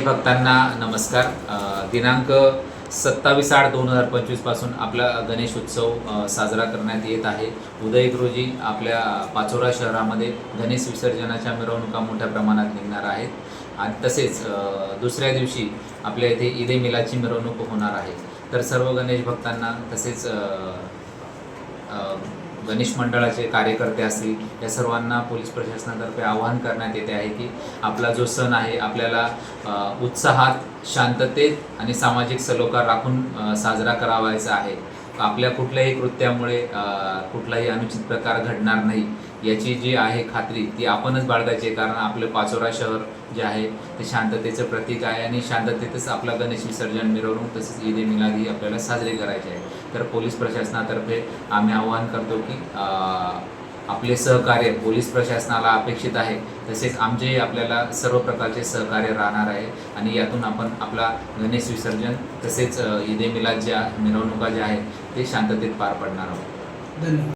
भक्तांना नमस्कार। दिनांक 27/8/2025 पासून आपला गणेश उत्सव साजरा करण्यात येत आहे। उद्या 1 रोजी आपल्या पाचोरा शहरामध्ये गणेश विसर्जनाच्या मिरवणुका मोठ्या प्रमाणात निघणार आहेत आणि तसेच दुसऱ्या दिवशी आपल्या इथे ईद-ए मिलादची मिरवणूक होणार आहे। तर सर्व गणेश भक्तांना तसेच गणेश मंडळाचे कार्यकर्ते असतील या सर्वांना पोलीस प्रशासनातर्फे आवाहन करण्यात येते आहे की आपला जो सण आहे आपल्याला उत्साहात, शांततेत आणि सामाजिक सलोखा राखून साजरा करावायचा आहे। आपल्या कुठल्याही कृत्यामुळे कुठलाही अनुचित प्रकार घडणार नाही याची जी आहे खात्री ती आपणच बाळगायची आहे, कारण आपलं पाचोरा शहर जे आहे ते शांततेचं प्रतीक आहे आणि शांततेतच आपला गणेश विसर्जन मिरवणूक तसेच ईद-ए मिलाद ही आपल्याला साजरी करायची आहे। तर पोलीस प्रशासनातर्फे आम्ही आवाहन करतो की आपले सहकार्य पोलीस प्रशासनाला अपेक्षित आहे, तसेच आमचे आपल्याला सर्व प्रकारचे सहकार्य राहणार आहे आणि यातून आपण आपला गणेश विसर्जन तसेच ईद-ए मिलाद ज्या मिरवणुका ज्या आहेत ते शांततेत पार पडणार आहोत। धन्यवाद।